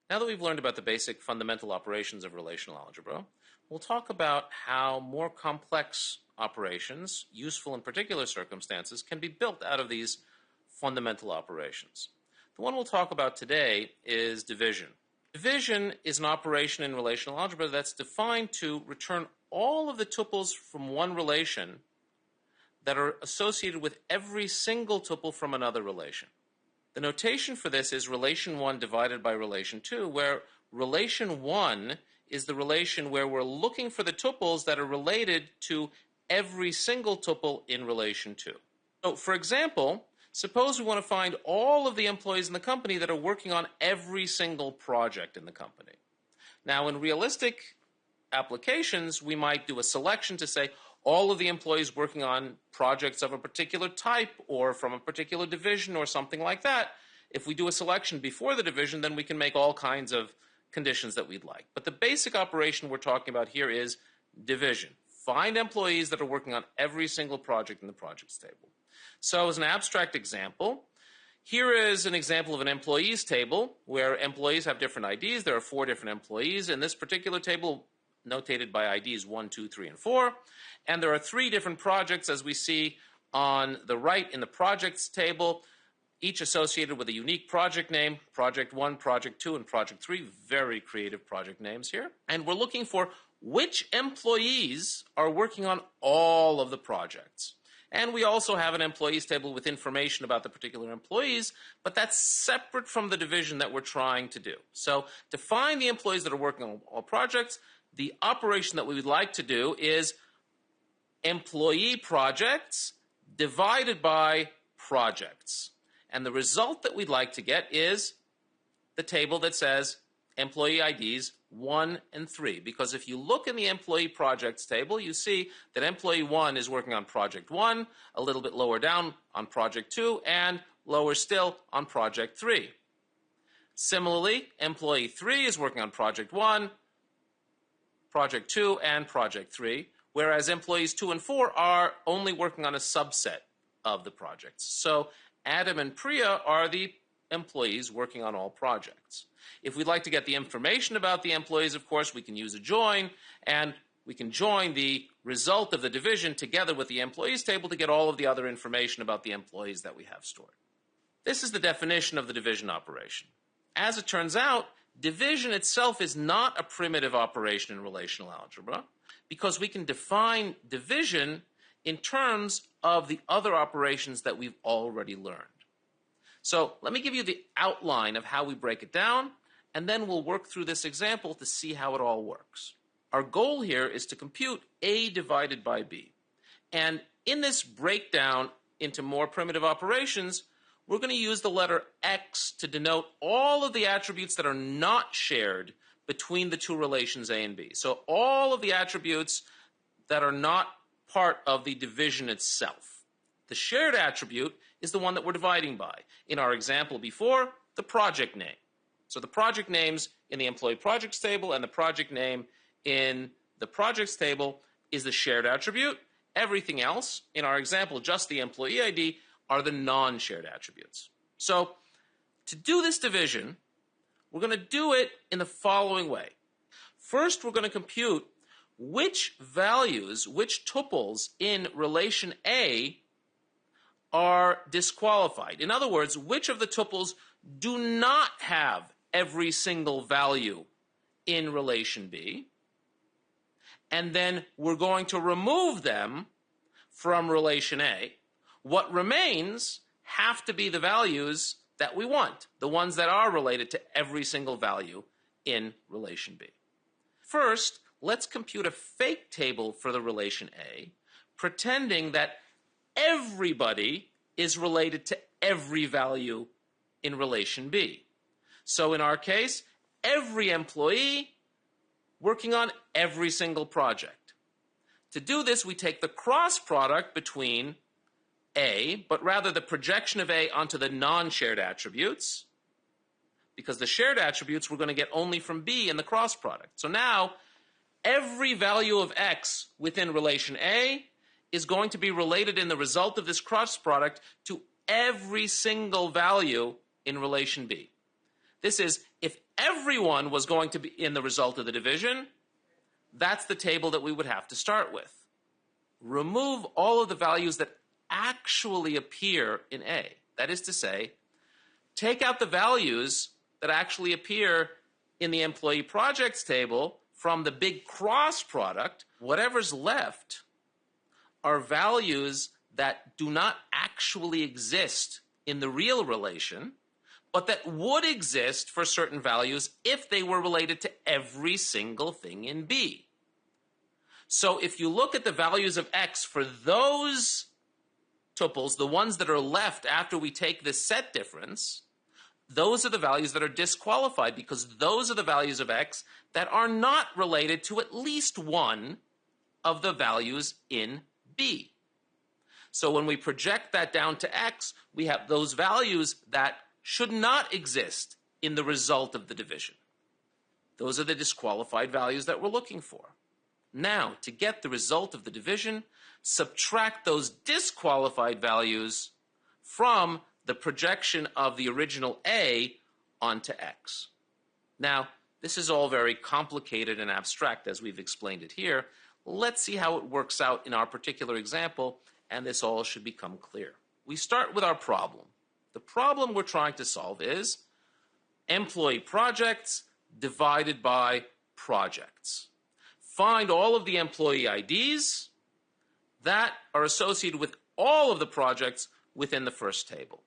Now that we've learned about the basic fundamental operations of relational algebra, we'll talk about how more complex operations, useful in particular circumstances, can be built out of these fundamental operations. The one we'll talk about today is division. Division is an operation in relational algebra that's defined to return all of the tuples from one relation that are associated with every single tuple from another relation. The notation for this is relation 1 divided by relation 2, where relation 1 is the relation where we're looking for the tuples that are related to every single tuple in relation 2. So, for example, suppose we want to find all of the employees in the company that are working on every single project in the company. Now, in realistic applications, we might do a selection to say all of the employees working on projects of a particular type or from a particular division or something like that. If we do a selection before the division, then we can make all kinds of conditions that we'd like. But the basic operation we're talking about here is division. Find employees that are working on every single project in the projects table. So as an abstract example, here is an example of an employees table where employees have different IDs. There are 4 different employees in this particular table, notated by IDs 1, 2, 3, and 4. And there are 3 different projects, as we see on the right in the projects table, each associated with a unique project name, Project 1, Project 2, and Project 3. Very creative project names here. And we're looking for which employees are working on all of the projects. And we also have an employees table with information about the particular employees, but that's separate from the division that we're trying to do. So to find the employees that are working on all projects, the operation that we would like to do is employee projects divided by projects. And the result that we'd like to get is the table that says employee IDs 1 and 3. Because if you look in the employee projects table, you see that employee 1 is working on project 1, a little bit lower down on project 2, and lower still on project 3. Similarly, employee 3 is working on project 1, project 2, and project 3, whereas employees 2 and 4 are only working on a subset of the projects. So Adam and Priya are the employees working on all projects. If we'd like to get the information about the employees, of course, we can use a join, and we can join the result of the division together with the employees table to get all of the other information about the employees that we have stored. This is the definition of the division operation. As it turns out, division itself is not a primitive operation in relational algebra because we can define division in terms of the other operations that we've already learned. So let me give you the outline of how we break it down, and then we'll work through this example to see how it all works. Our goal here is to compute A divided by B. And in this breakdown into more primitive operations, we're going to use the letter X to denote all of the attributes that are not shared between the two relations A and B. So all of the attributes that are not part of the division itself. The shared attribute is the one that we're dividing by. In our example before, the project name. So the project names in the employee projects table and the project name in the projects table is the shared attribute. Everything else, in our example, just the employee ID, are the non-shared attributes. So to do this division, we're going to do it in the following way. First, we're going to compute which values, which tuples in relation A are disqualified. In other words, which of the tuples do not have every single value in relation B. And then we're going to remove them from relation A. What remains have to be the values that we want, the ones that are related to every single value in relation B. First, let's compute a fake table for the relation A, pretending that everybody is related to every value in relation B. So in our case, every employee working on every single project. To do this, we take the cross product between A, but rather the projection of A onto the non-shared attributes, because the shared attributes we're going to get only from B in the cross product. So now, every value of X within relation A is going to be related in the result of this cross product to every single value in relation B. This is, if everyone was going to be in the result of the division, that's the table that we would have to start with. Remove all of the values that actually appear in A. That is to say, take out the values that actually appear in the employee projects table from the big cross product. Whatever's left are values that do not actually exist in the real relation, but that would exist for certain values if they were related to every single thing in B. So if you look at the values of X for those tuples, the ones that are left after we take this set difference, those are the values that are disqualified because those are the values of X that are not related to at least one of the values in B. So when we project that down to X, we have those values that should not exist in the result of the division. Those are the disqualified values that we're looking for. Now, to get the result of the division, subtract those disqualified values from the projection of the original A onto X. Now, this is all very complicated and abstract as we've explained it here. Let's see how it works out in our particular example, and this all should become clear. We start with our problem. The problem we're trying to solve is employee projects divided by projects. Find all of the employee IDs that are associated with all of the projects within the first table.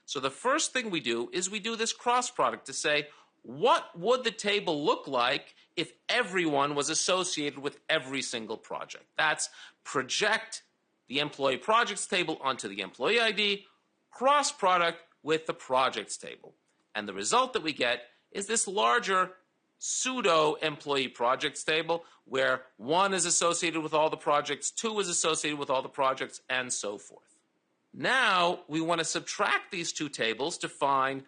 So the first thing we do is we do this cross product to say, what would the table look like if everyone was associated with every single project? That's project the employee projects table onto the employee ID, cross product with the projects table. And the result that we get is this larger pseudo employee projects table where 1 is associated with all the projects, 2 is associated with all the projects, and so forth. Now we want to subtract these two tables to find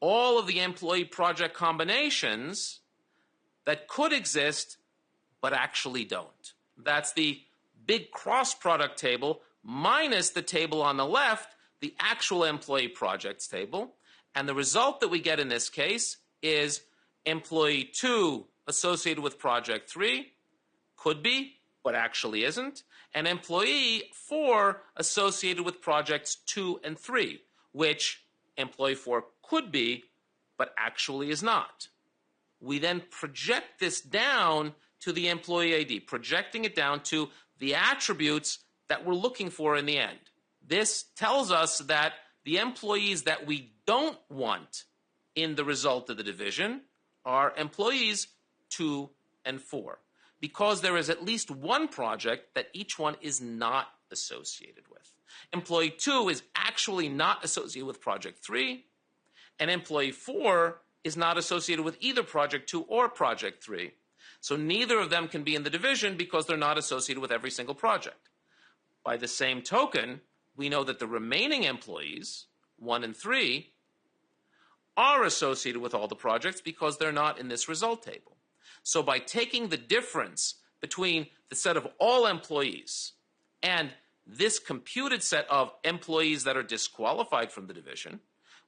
all of the employee project combinations that could exist but actually don't. That's the big cross product table minus the table on the left, the actual employee projects table. And the result that we get in this case is employee 2 associated with project 3, could be, but actually isn't, and employee 4 associated with projects 2 and 3, which employee 4 could be, but actually is not. We then project this down to the employee ID, projecting it down to the attributes that we're looking for in the end. This tells us that the employees that we don't want in the result of the division are employees 2 and 4, because there is at least one project that each one is not associated with. Employee 2 is actually not associated with project 3, and employee 4 is not associated with either project 2 or project 3. So neither of them can be in the division because they're not associated with every single project. By the same token, we know that the remaining employees, 1 and 3, are associated with all the projects because they're not in this result table. So by taking the difference between the set of all employees and this computed set of employees that are disqualified from the division,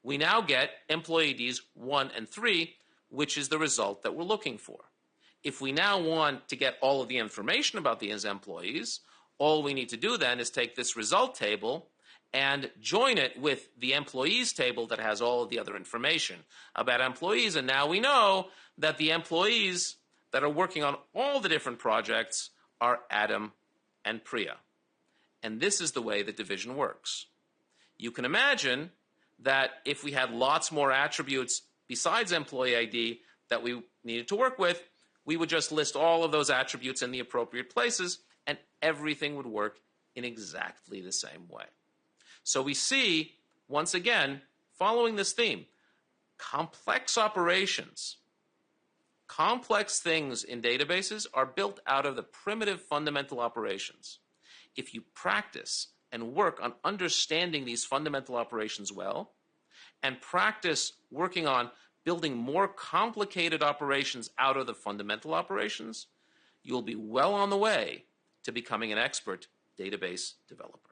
we now get employee IDs 1 and 3, which is the result that we're looking for. If we now want to get all of the information about these employees, all we need to do then is take this result table and join it with the employees table that has all of the other information about employees. And now we know that the employees that are working on all the different projects are Adam and Priya. And this is the way the division works. You can imagine that if we had lots more attributes besides employee ID that we needed to work with, we would just list all of those attributes in the appropriate places, and everything would work in exactly the same way. So we see, once again, following this theme, complex operations, complex things in databases are built out of the primitive fundamental operations. If you practice and work on understanding these fundamental operations well, and practice working on building more complicated operations out of the fundamental operations, you'll be well on the way to becoming an expert database developer.